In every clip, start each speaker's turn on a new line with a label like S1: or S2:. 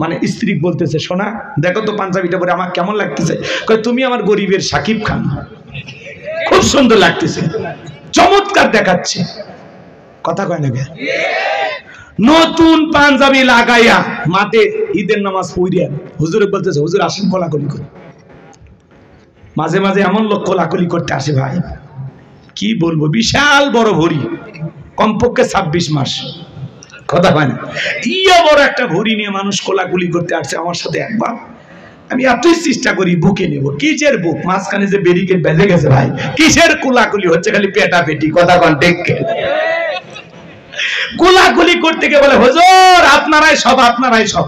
S1: মানে স্ত্রী বলতেছে, শোনা দেখো তো পাঞ্জাবিটা পরে আমার কেমন লাগতেছে। কয় তুমি আমার গরিবের শাকিব খান, খুব সুন্দর লাগতেছে, চমৎকার দেখাচ্ছে। কথা কয় না? নতুন পাঞ্জাবি লাগাইয়া মাঠে ঈদের নামাজ পড়িয়া হুজুরে বলতেছে, হুজুর আসেন কোলাকুলি করে। মাঝে মাঝে এমন লোক কোলাকুলি করতে আসে ভাই, কি বলবো, বিশাল বড় ভরি, কমপক্ষে 26 মাস। কথা হয় না? ইয়া বড় একটা ভরি নিয়ে মানুষ কোলাকুলি করতে আসছে আমার সাথে একবার। আমি এতই চেষ্টা করি বুকে নেব, কিসের বুক, মাঝখানে যে ব্যারিকেড বেজে গেছে ভাই, কিসের কোলাকুলি হচ্ছে, খালি পেটা পেটি। কথা কন ঠিক? কোলাকুলি করতে গিয়ে বলে, হুজুর আপনারাই সব, আপনারাই সব।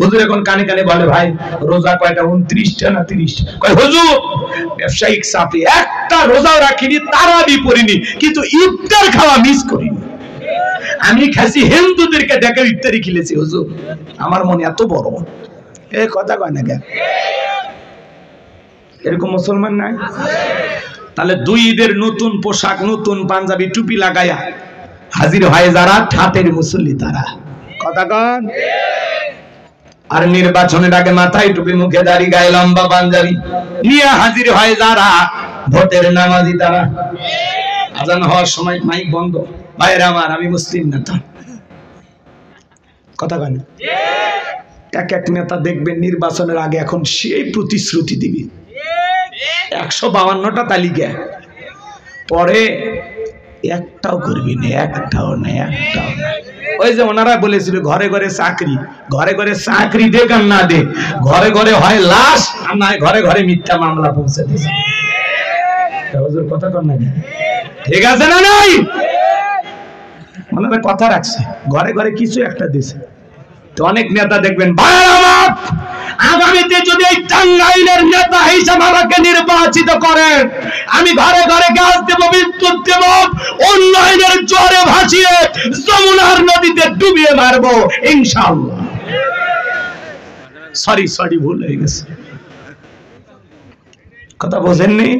S1: হুজুর এখন কানে কানে বলে, ভাই রোজা কয়টা, 29টা না 30টা? কয় হুজুর ব্যবসায়িক চাপে একটা রোজাও রাখিনি, তারাবি পড়িনি, কিন্তু ইফতার খাওয়া মিস করিনি। আমি খাসি হিন্দুদেরকে দেখে ইফতারি খেলেছি হুজুর, আমার মনে এত বড়। এ কথা কয় না কেন? এরকম মুসলমান নাই? তাহলে 2 ঈদের নতুন পোশাক, নতুন পাঞ্জাবি, টুপি লাগায়া হাজির হয় যারা, ঠাটের মুসল্লি তারা। কথা কন? আর নির্বাচনের আগে মাথায় টুপি, মুখে দাড়ি, গায়ে লম্বা পাঞ্জাবি নিয়ে হাজির হয় যারা, ভোটের নামাজি তারা। আজান হওয়ার সময় মাইক বন্ধ, ভাইরা আমার আমি মুসলিম নেতা। কথা কন? এক এক নেতা দেখবেন নির্বাচনের আগে এখন সেই প্রতিশ্রুতি দিবে, 152টা তালিকা, পরে একটাও করবি না, একটাও না, একটাও না। ওই যে ওনারা বলেছিল ঘরে ঘরে চাকরি, ঘরে ঘরে চাকরি দেখ আর না দেখ, ঘরে ঘরে হয় লাশ আর না ঘরে ঘরে মিথ্যা মামলা পৌঁছে দিয়েছে। কথা কর না? ঠিক আছে না নাই? ওনারা কথা রাখছে, ঘরে ঘরে কিছু একটা দিছে। তো অনেক নেতা দেখবেন, আগামীতে যদি এই টাঙ্গাইলের নেতা হিসেবে আমাকে নির্বাচিত করেন, আমি ঘরে ঘরে গাছ দেব, বিদ্যুৎ দেব, উন্নয়নের জোরে ভাসিয়ে যমুনার নদীতে ডুবিয়ে মারবো ইনশাআল্লাহ। সরি ভুল হয়ে গেছে। কথা বোঝেননি?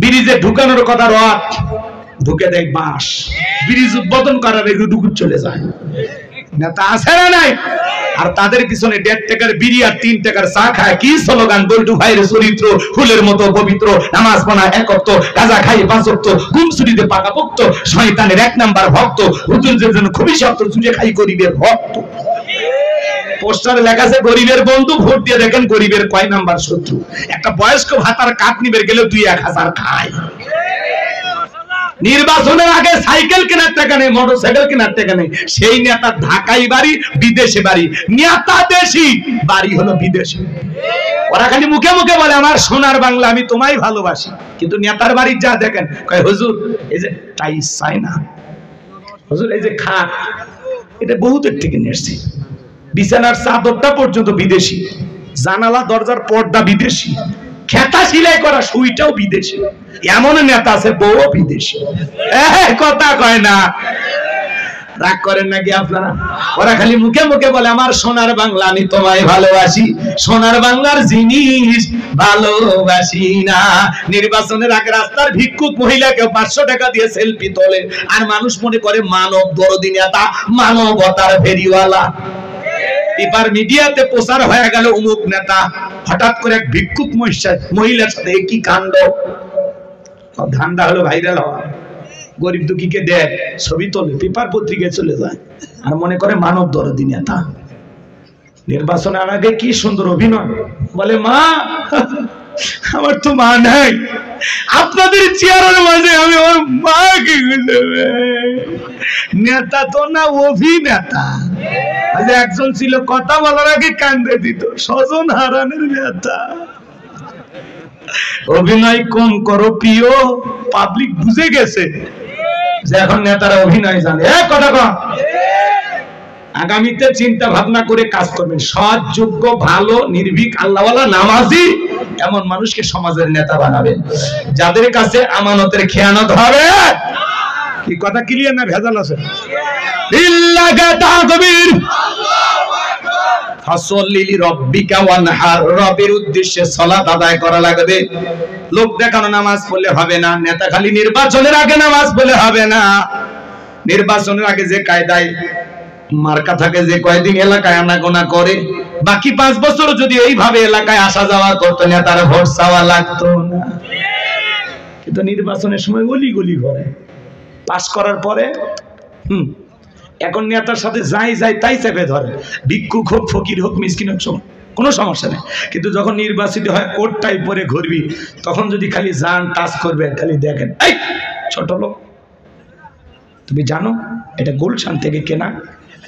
S1: ব্রিজে ঢুকানোর কথা রড, ঢুকে দেয় বাঁশ, ব্রিজ উদ্বোধন করার একটু ঢুকুর চলে যায়। নেতা আছে না নাই? আর তাদের পিছনে 1.5 টাকার বিড়ি আর 3 টাকার চা খায়, কি স্লোগান, বল্টু ভাইয়ের চরিত্র ফুলের মতো পবিত্র, নামাজ পড়া 1 ওয়াক্ত, গাঁজা খাই 5 ওয়াক্ত, গুমসুরিতে পাকাপোক্ত, শয়তানের 1 নাম্বার ভক্ত, হুজুরদের জন্য খুবই শক্ত, চুজে খাই গরিবের ভক্ত। পোস্টারে লেখা আছে গরিবের বন্ধু, ভোট দিয়ে দেখেন গরিবের কয় নাম্বার শত্রু। একটা বয়স্ক ভাতার কাঠ নিবে গেলে 2-1000 খায়। নির্বাচনের আগে সাইকেল কেনার টাকা নেই, মোটরসাইকেল কেনার টাকা নেই। সেই নেতা ঢাকায় বাড়ি, বিদেশে বাড়ি, নেতা দেশি, বাড়ি হলো বিদেশে। ওরা খালি মুখে মুখে বলে আমার সোনার বাংলা, আমি তোমায় ভালোবাসি, কিন্তু নেতার বাড়ি যা দেখেন, কয় হুজুর এই যে টাইস চাই না, হুজুর এই যে খাট, এটা বহুতের থেকে নিয়েছি, বিছানার চাদরটা পর্যন্ত বিদেশি, জানালা দরজার পর্দা বিদেশি, খেতা সিলাই করা সুইটাও বিদেশি। এমন নেতা আছে বউ বিদেশি। কথা কয় না? রাগ করেন নাকি আপনারা? ওরা খালি মুখে মুখে বলে আমার সোনার বাংলা, আমি তোমায় ভালোবাসি, সোনার বাংলার জিনিস ভালোবাসি না। নির্বাচনের আগে রাস্তার ভিক্ষুক মহিলাকে 500 টাকা দিয়ে সেলফি তোলে, আর মানুষ মনে করে মানব দরদি নেতা, মানবতার ফেরিওয়ালা। পেপার মিডিয়াতে প্রচার হয়ে গেল অমুক নেতা, হঠাৎ করে এক ভিক্ষুক মহিলার সাথে কি কাণ্ড। ধান্দা হলো ভাইরাল হওয়া, গরিব দুঃখীকে দেখ, ছবি তোলে, পেপার পত্রিকায় চলে যায়, আর মনে করে মানব দরদি নেতা। নির্বাচনের আগে কি সুন্দর অভিনয়, বলে মা আমার তো মা নাই, আপনাদের চেয়ারের মাঝে আমি আমার মাকে খুঁজে। নেতা তো না, অভিনেতা। একজন ছিল কথা বলার আগে কান্দে দিত, স্বজন হারানোর নেতা। অভিনয় কম করো প্রিয়, পাবলিক বুঝে গেছে যে এখন নেতারা অভিনয় জানে। কথা কম। আগামীতে চিন্তা ভাবনা করে কাজ করবেন, সৎ, যোগ্য, ভালো, নির্ভীক, আল্লাহওয়ালা, নামাজি এমন মানুষকে সমাজের নেতা বানাবেন, যাদের কাছে আমানতের খেয়ানত হবে। কি কথা ক্লিয়ার না ভেজাল আছে? ইল্লাকা তাকবীর, ফাসল্লি লিরাব্বিকা ওয়ানহার, রবের উদ্দেশ্যে সালাত আদায় করা লাগবে। লোক দেখানো নামাজ পড়লে হবে না, নেতা খালি নির্বাচনের আগে নামাজ পড়লে হবে না। নির্বাচনের আগে যে কায়দায় মার্কা থাকে যে কয়দিন এলাকায় আনাগোনা করে, বাকি 5 বছর যদি এইভাবে এলাকায় আসা যাওয়া করতো না, তার ভোট চাওয়া লাগতো না। কিন্তু নির্বাচনের সময় গলি গলি ঘরে পাস করার পরে এখন নেতার সাথে যাই যাই তাই চেপে ধরে, ভিক্ষুক হোক, ফকির হোক, মিসকিন হোক, কোনো সমস্যা নেই। কিন্তু যখন নির্বাচিত হয় কোটটাই পরে ঘুরবি, তখন যদি খালি জান টাচ করবে, খালি দেখেন, এই ছোট লোক তুমি জানো এটা গুলশান থেকে কেনা,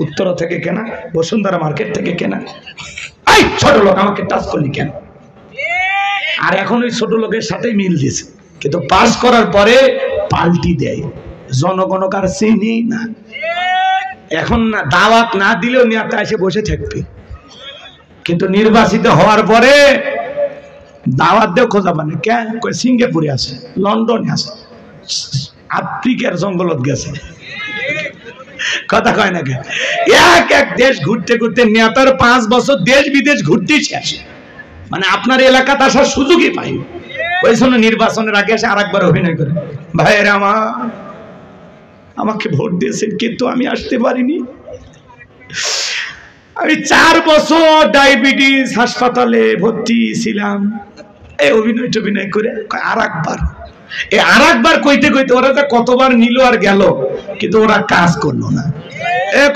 S1: উত্তরা থেকে কেনা, বসুন্ধরা মার্কেট থেকে কেনা, এই ছোট লোক আমাকে টাচ করলি কেন? আর এখন ওই ছোট লোকের সাথেই মিল দিয়েছে, কিন্তু পাস করার পরে পাল্টি দেয়, জনগণ কার চিনি না। এখন না দাওয়াত না দিলেও নেতা এসে বসে থাকবে, কিন্তু নির্বাচিত হওয়ার পরে দাওয়াত দেও খোঁজা মানে কে সিঙ্গাপুরে আছে, লন্ডনে আছে, আফ্রিকার জঙ্গলত গেছে, কথা কয় না কে? এক এক দেশ ঘুরতে ঘুরতে নেতার 5 বছর দেশ বিদেশ ঘুরতেই শেষ, মানে আপনার এলাকাতে আসার সুযোগই পাই। ওই জন্য নির্বাচনের আগে এসে আরেকবার অভিনয় করে, ভাইয়েরা আমাকে ভোট দিয়েছেন কিন্তু আমি আসতে পারিনি, আমি 4 বছর ডায়াবেটিস হাসপাতালে ভর্তি ছিলাম। এই অভিনয় করে আরেকবার কইতে কইতে ওরা তো কতবার নিল আর গেল, কিন্তু ওরা কাজ করলো না।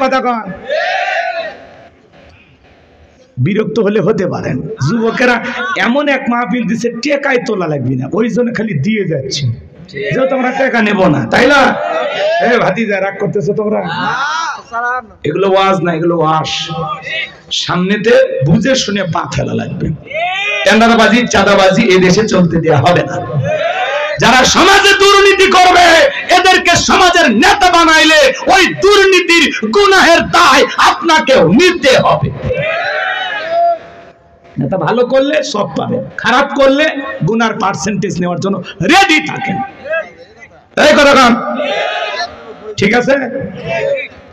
S1: কথা কন, বিরক্ত হলে হতে পারেন। যুবকেরা এমন এক মাহফিল দিচ্ছে টেকায় তোলা লাগবে না, ওই জন্য খালি দিয়ে যাচ্ছি, যেহেতু আমরা টাকা নেব না, তাই না? ভাতিজা রাগ করতেছো তোমরা? এগুলো ওয়াজ না, এগুলো ওয়াশ। সামনেতে বুঝে শুনে পা ফেলা লাগবে। টেন্ডারবাজি, চাঁদাবাজি এই দেশে চলতে দেওয়া হবে না। যারা সমাজে দুর্নীতি করবে এদেরকে সমাজের নেতা বানাইলে ওই দুর্নীতির গুনাহের দায় আপনাকেও নিতে হবে। নেতা ভালো করলে সব পাবে, খারাপ করলে গুনার পার্সেন্টেজ নেওয়ার জন্য রেডি থাকেন। এই কথা কাম ঠিক আছে?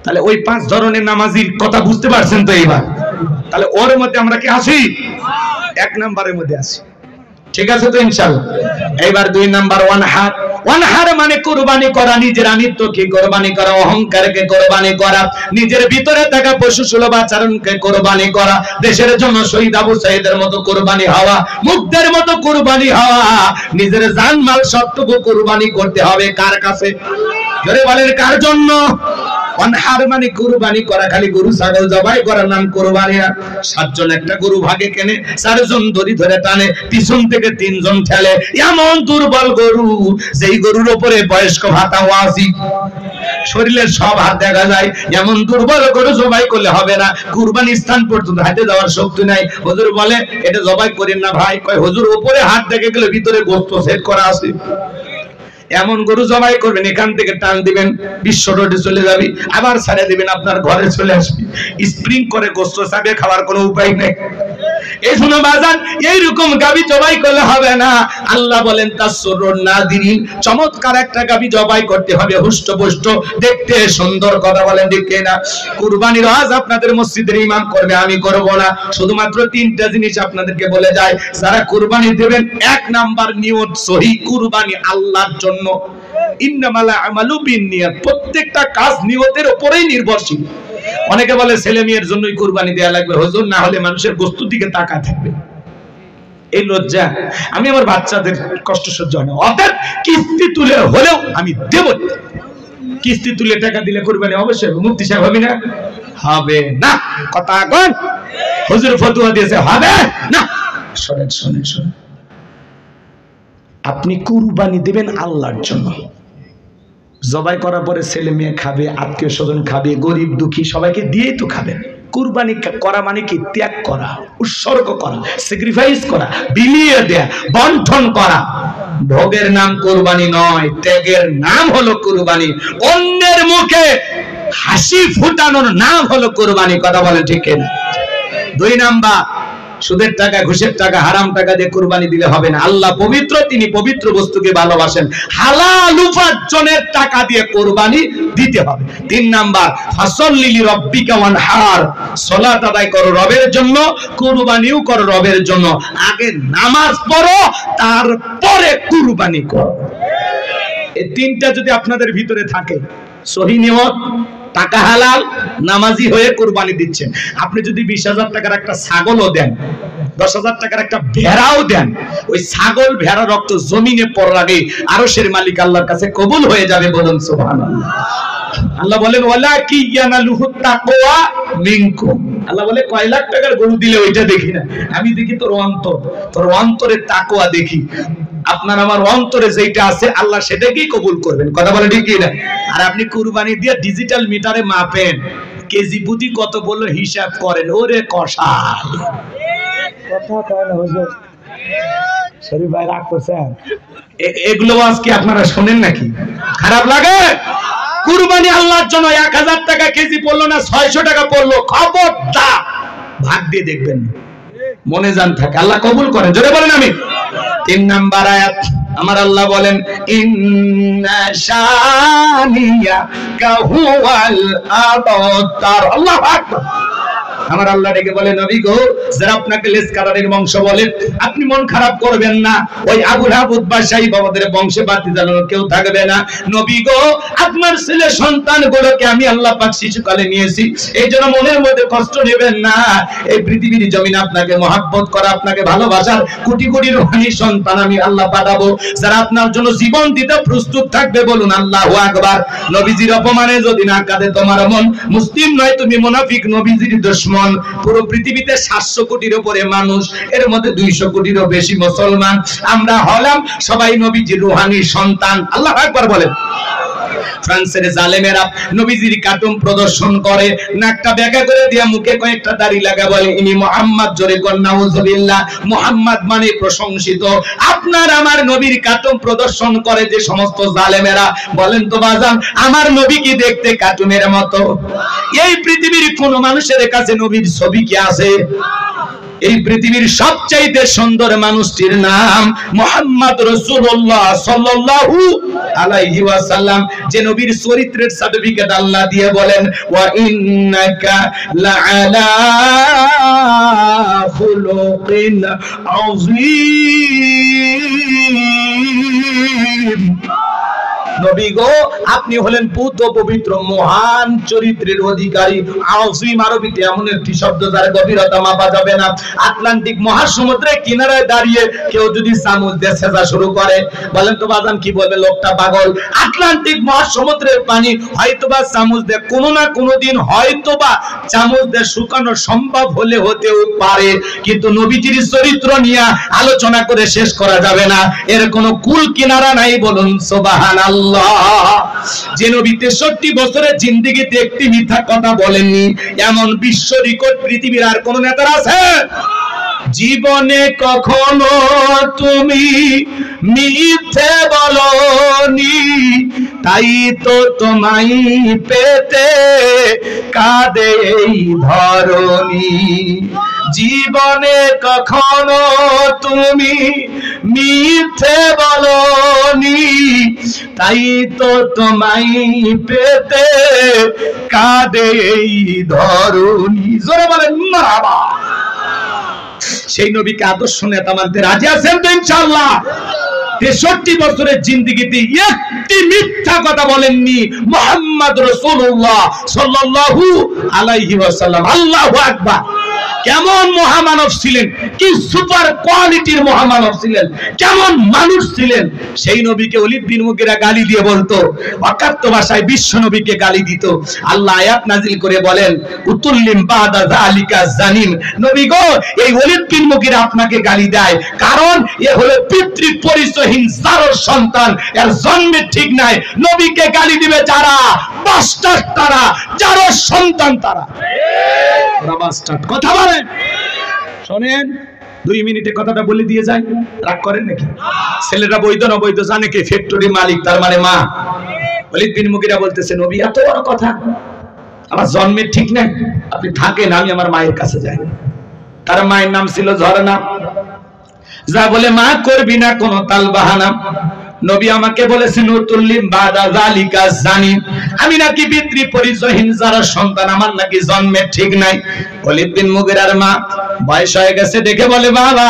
S1: তাহলে ওই 5 ধরনের নামাজির কথা বুঝতে পারছেন তো এইবার? তাহলে ওর মধ্যে আমরা কি আছি? 1 নম্বরের মধ্যে আছি, ঠিক আছে তো ইনশাআল্লাহ। এইবার 2 নাম্বার ওয়ানহার মানে কুরবানি করা, নিজের আমিত্বকে কুরবানি করা, অহংকারকে কুরবানি করা, নিজের ভিতরে থাকা পশু সুলভ আচরণকে কুরবানি করা, দেশের জন্য শহীদ আবু সাঈদের মতো কুরবানি হওয়া, মুগ্ধের মতো কুরবানি হওয়া, নিজের জানমাল সবটুকু কুরবানি করতে হবে কার কাছে? জোরে বলেন কার জন্য? ওয়ানহার মানে কুরবানি করা, খালি গরু ছাগল জবাই করার নাম কুরবানি না। 7 জন একটা গরু ভাগে কেনে, 4 জন দড়ি ধরে টানে, পিছন থেকে 3 জন ঠেলে, এমন দুর্বল গরু যেই গরুর উপরে বয়স্ক ভাতা ওয়াজিব, শরীরের সব হাত দেখা যায়, এমন দুর্বল গরু জবাই করলে হবে না। কুরবানি স্থান পর্যন্ত হাতে যাওয়ার শক্তি নাই। হুজুর বলে এটা জবাই করেন না ভাই, কয় হুজুর উপরে হাত দেখে গেলে ভিতরে গোশত সেট করা আছে, এমন গরু জবাই করবেন, এখান থেকে টান দিবেন, বিশ্ব রোডে চলে যাবি, আবার ছেড়ে দিবেন, আপনার ঘরে চলে আসবি, স্প্রিং করে গোশত চাবে, খাওয়ার কোনো উপায় নেই। এই শুনো বাজান, এইরকম গাবি জবাই করলে হবে না। আল্লাহ বলেন তাসরুন নাদিরিন, চমৎকার একটা গাবি জবাই করতে হবে, হুষ্টপুষ্ট, দেখতে সুন্দর, কথা বলেন ঠিক না? কুরবানির ওয়াজ আপনাদের মসজিদের ইমাম করবে, আমি করব না। শুধুমাত্র 3টা জিনিস আপনাদেরকে বলে যায়, যারা কুরবানি দেবেন 1 নাম্বার নিয়ত সহি, কুরবানি আল্লাহর জন্য। ইন্নামাল আমালু বিন্নিয়াত, প্রত্যেকটা কাজ নিয়তের উপরেই নির্ভরশীল। অনেকে বলে ছেলে মেয়ের জন্যই কুরবানি দেয়া লাগবে, হুজুর না হলে মানুষের বস্তুর দিকে তাকায় থাকবে, এই লজ্জা। আমি আমার বাচ্চাদের কষ্ট সহ্য হয় না, অর্থাৎ কিস্তি তুলে হলেও আমি দেব। কিস্তি তুলে টাকা দিলে কুরবানি অবশ্যই মুফতি সাহেব হবে না? হবে না। কথা কোন হুজুর ফতোয়া দিয়েছে হবে না। শুনেন শুনেন শুনেন, আপনি কুরবানি দিবেন আল্লাহর জন্য। জবাই করার পরে ছেলে মেয়ে খাবে, আত্মীয় স্বজন খাবে, গরিব দুঃখী সবাইকে দিয়েই তো খাবেন। কুরবানি করা মানে কি? ত্যাগ করা, উৎসর্গ করা, স্যাক্রিফাইস করা, বিলিয়ে দেয়া, বন্টন করা। ভোগের নাম কুরবানি নয়, ত্যাগের নাম হলো কুরবানি। অন্যের মুখে হাসি ফুটানোর নাম হলো কুরবানি, কথা বলে ঠিক না? 2 নাম্বার, সুদের টাকা, ঘুষের টাকা, হারাম টাকা দিয়ে কুরবানি দিলে হবে না। আল্লাহ পবিত্র, তিনি পবিত্র বস্তুকে ভালোবাসেন। হালাল উপার্জনের টাকা দিয়ে কুরবানি দিতে হবে। 3 নাম্বার, ফাসাল্লি লিরাব্বিকা ওয়ানহার, সালাত আদায় করো রবের জন্য, কুরবানিও করো রবের জন্য। আগে নামাজ পড়ো, তারপরে কুরবানি করো। এই 3টা যদি আপনাদের ভিতরে থাকে, সহি নিয়ত, টাকা হালাল, নামাজি হয়ে কুরবানি দিচ্ছেন। আপনি যদি 20,000 টাকার একটা ছাগলও দেন, 10,000 টাকার একটা ভেড়াও দেন, ওই ছাগল ভেড়া রক্ত জমিনে পড়ার আগে আরশের মালিক আল্লাহর কাছে কবুল হয়ে যাবে। বলুন সুবহানাল্লাহ। আল্লাহ বলেন ওয়ালা কি ইয়ানালুহু তাকওয়া মিনকুম। আল্লাহ বলে কয় লাখ টাকার গরু দিলে ওইটা দেখি না, আমি দেখি তোর অন্তর, তোর অন্তরের তাকওয়া দেখি। আপনার আমার অন্তরে যেটা আছে আল্লাহ সেটাকেই কবুল করবেন। কথা বলে ঠিক কি না? আর আপনি কুরবানি দিয়ে ডিজিটাল মিটারে মাপেন, কেজি প্রতি কত বললো হিসাব করেন, ওরে কষাই। কথা কয় না হুজুর, শরীফ ভাই রাগ করছেন? এগুলো আজকে আপনারা শোনেন নাকি? খারাপ লাগে? কুরবানি আল্লাহর জন্য 1000 টাকা কেজি পড়লো না 600 টাকা পড়লো, খবরদার ভাগ দিয়ে দেখবেন, মনে জান থাকে, আল্লাহ কবুল করেন। জোরে বলেন আমি। 3 নাম্বার আয়াত আমার আল্লাহ বলেন ইন্না শানিয়াকা হুয়াল আবতার। আল্লাহু আকবার। আমার আল্লাহ ডেকে বলে নবী গো, যারা আপনাকে লেজ কাটারের বংশ বলে আপনি মন খারাপ করবেন না, ওই আবু লাহাব উতবাশাহী বাবাদের বংশে বাতি জ্বালানো কেউ থাকবে না। নবী গো, আপনার ছেলে সন্তানগুলোকে আমি আল্লাহ পাক শিশুকালে নিয়েছি, এই জন্য মনের মধ্যে কষ্ট নেবেন না। এই পৃথিবীর জমিনে আপনাকে মহব্বত করা, আপনাকে ভালোবাসার কোটি কোটি রূহানি সন্তান আমি আল্লাহ পাঠাবো, যারা আপনার জন্য জীবন দিতে প্রস্তুত থাকবে। বলুন আল্লাহু আকবার। নবীজির অপমানে যদি না কাঁদে তোমার মন, মুসলিম নয় তুমি মুনাফিক, নবীজির দুশমন। পুরো পৃথিবীতে 700 কোটির উপরে মানুষ, এর মধ্যে 200 কোটিরও বেশি মুসলমান। আমরা হলাম সবাই নবীজির রূহানি সন্তান। আল্লাহু আকবার বলেন। ফ্রান্সের জালেমেরা নবীজির কার্টুন প্রদর্শন করে, নাকটা বেঁকা করে দিয়ে মুখে কয়েকটা দাড়ি লাগা, বলে ইনি মুহাম্মদ। জোরে কর নাউজুবিল্লাহ। মুহাম্মদ মানে প্রশংসিত। আপনার আমার নবীর কার্টুন প্রদর্শন করে যে সমস্ত জালেমেরা, বলেন তো বাজান আমার নবী কি দেখতে কার্টুনের মতো? এই পৃথিবীর কোন মানুষের কাছে নবীর ছবি কি আছে? এই পৃথিবীর সবচাইতে সুন্দর মানুষটির নাম মুহাম্মদ রাসূলুল্লাহ সাল্লাল্লাহু আলাইহি ওয়াসাল্লাম। যে নবীর চরিত্রের সার্টিফিকেট আল্লাহ দিয়ে বলেন ওয়া ইন্নাকা লাআলা খুলুকিন আযীম। নবী গো, আপনি হলেন পুত পবিত্র মহান চরিত্রের অধিকারী। আযীম আরবিতে এমন একটি শব্দ যার গভীরতা মাপা যাবে না। আটলান্টিক মহাসমুদ্রের কিনারায় দাঁড়িয়ে কেউ যদি চামচ দিয়ে সেজা শুরু করে, বলেন তো বাজান কি বলবে? লোকটা পাগল। আটলান্টিক মহাসমুদ্রের পানি হয়তোবা চামচ দিয়ে কোনো না কোনো দিন হয়তোবা চামচ দিয়ে শুকানো সম্ভব হলে হতেও পারে, কিন্তু নবীজির চরিত্র নিয়ে আলোচনা করে শেষ করা যাবে না, এর কোনো কুল কিনারা নাই। বলুন সুবহানাল্লাহ। যে নবী 63 বছরের জিন্দেগিতে একটি মিথ্যা কথা বলেননি, এমন বিশ্ব রেকর্ড পৃথিবীর আর কোন নেতার আছে? জীবনে কখনো তুমি মিথ্যে বলনি, তাই তো তোমায় পেতে কাঁদে এই ধরণী। জীবনে কখনো তুমি মিথ্যে বলনি, তাই তো তোমায় পেতে কাঁদে এই ধরণী। জোরে বলেন মারহাবা। সেই নবীকে আদর্শ নেতা মানতে রাজি আছেন তো ইনশাআল্লাহ? 63 বছরের জিন্দেগিতে একটি মিথ্যা কথা বলেননি মুহাম্মদ রাসূলুল্লাহ সাল্লাল্লাহু আলাইহি ওয়াসাল্লাম। আল্লাহু আকবার। কেমন মহামানব ছিলেন, কি সুপার কোয়ালিটির মহামানব ছিলেন, কেমন মানুষ ছিলেন। সেই নবীকে ওলীদ বিন মুগীরা গালি দিয়ে বলতো, অকাট্য ভাষায় বিশ্ব নবীকে গালি দিত। আল্লাহ আয়াত নাজিল করে বলেন উতুল্লিম বাদা যালিকা জানিম। নবী গো, এই ওলীদ বিন মুগীরা আপনাকে গালি দেয় কারণ এ হলো পিতৃ পরিচয়হীন জারর সন্তান, এর জন্মে ঠিক নাই। নবীকে গালি দিবে যারা, বাস্টার্ড তারা, জারর সন্তান তারা। বাস্টার্ড কথা বলেন। শোনেন, 2 মিনিটে কথাটা বলে দিয়ে যায়, রাগ করেন নাকি? ছেলেটা বৈধ না বৈধ জানে কে? ফ্যাক্টরি মালিক, তার মানে মা। ওলীদ বিন মুগীরা বলতেছে নবী এত বড় কথা, আমার জন্মের ঠিক নাই, আপনি থাকেন, আমি আমার মায়ের কাছে যাই। তার মায়ের নাম ছিল ঝরনা। যা বলে মা করবি না কোনো তাল বাহানা। নবী আমাকে বলেছেন উতুল্লিম বাদা যালিকা জানিম, আমি নাকি পিতৃ পরিচয়হীন যারা সন্তান, আমার নাকি জন্মের ঠিক নাই। ওলীদ বিন মুগীরার মা বয়স হয়ে গেছে, দেখে বলে বাবা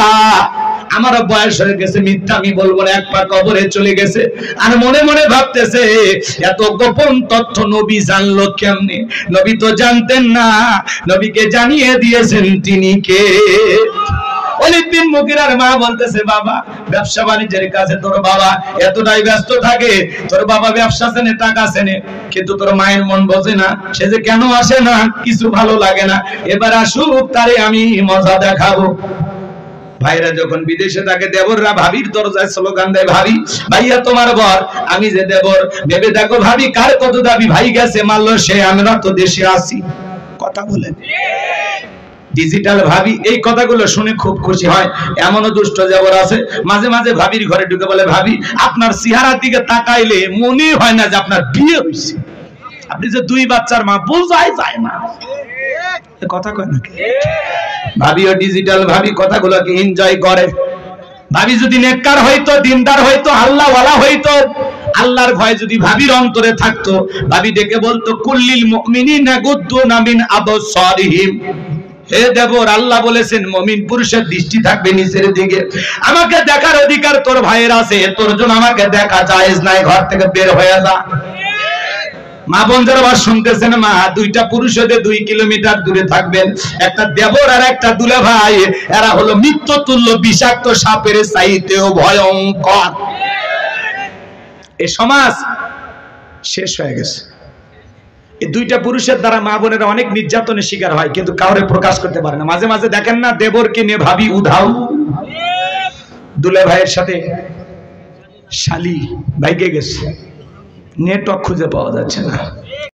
S1: আমারও বয়স হয়ে গেছে, মিথ্যা আমি বলবো না, এক পা কবরে চলে গেছে। আর মনে মনে ভাবতেছে এত গোপন তথ্য নবী জানলো কেমনে? নবী তো জানতেন না, নবীকে জানিয়ে দিয়েছেন তিনি কে। ওয়ালিদ বিন মুগিরার মা বলতেছে, বাবা ব্যবসা বাণিজ্যের কাছে তোর বাবা এতটাই ব্যস্ত থাকে, তোর বাবা ব্যবসা চেনে, টাকা চেনে, কিন্তু তোর মায়ের মন বোঝে না। সে যে কেন আসে না, কিছু ভালো লাগে না, এবার আসুক, তারে আমি মজা দেখাবো। ভাইরা যখন বিদেশে থাকে, দেবররা ভাবির দরজায় স্লোগান দেয়, ভাবি ভাইয়া তোমার বর, আমি যে দেবর, ভেবে দেখো ভাবি কার কত দাবি, ভাই গেছে মারলো সে, আমরা তো দেশে আছি। কথা বলেন ডিজিটাল ভাবি এই কথাগুলো শুনে খুব খুশি হয়। এমনও দুষ্ট দেবর আছে, মাঝে মাঝে ভাবির ঘরে ঢুকে বলে, ভাবি আপনার চেহারার দিকে তাকাইলে মনে হয় না যে আপনার বিয়ে হয়েছে, আপনি যে 2 বাচ্চার মা, বোঝাই যায় না। কথা কয় নাকি? ভাবিও ডিজিটাল ভাবি কথাগুলোকে এনজয় করে। ভাবি যদি নেককার হইতো, দিনদার হইতো, আল্লাহওয়ালা হইতো, আল্লাহর ভয় যদি ভাবির অন্তরে থাকতো, ভাবি ডেকে বলতো, কুল্লিল মুমিনিনা গুদ্দুনা মিন আবসারিহিম, হে দেবর আল্লাহ বলেছেন মুমিন পুরুষের দৃষ্টি থাকবে নিচের দিকে, আমাকে দেখার অধিকার তোর ভাইয়ের আছে, তোর জন্য আমাকে দেখা জায়েজ নাই, ঘর থেকে বের হয়ে যা। মা বোনদের আবার শুনতেছেন, মা 2টা পুরুষ হতে 2 কিলোমিটার দূরে থাকবেন, একটা দেবর আর একটা দুলা ভাই, এরা হলো মৃত্যুতুল্য বিষাক্ত সাপের চাইতেও ভয়ঙ্কর। এই সমাজ শেষ হয়ে গেছে। এই 2টা পুরুষের দ্বারা মা বোনেরা অনেক নির্যাতনের শিকার হয়, কিন্তু কাউরে প্রকাশ করতে পারে না। মাঝে মাঝে দেখেন না, দেবরকে নিয়ে ভাবি উধাও, দুলা ভাইয়ের সাথে শালি ভাইকে গেছে, নেটওয়ার্ক খুঁজে পাওয়া যাচ্ছে না।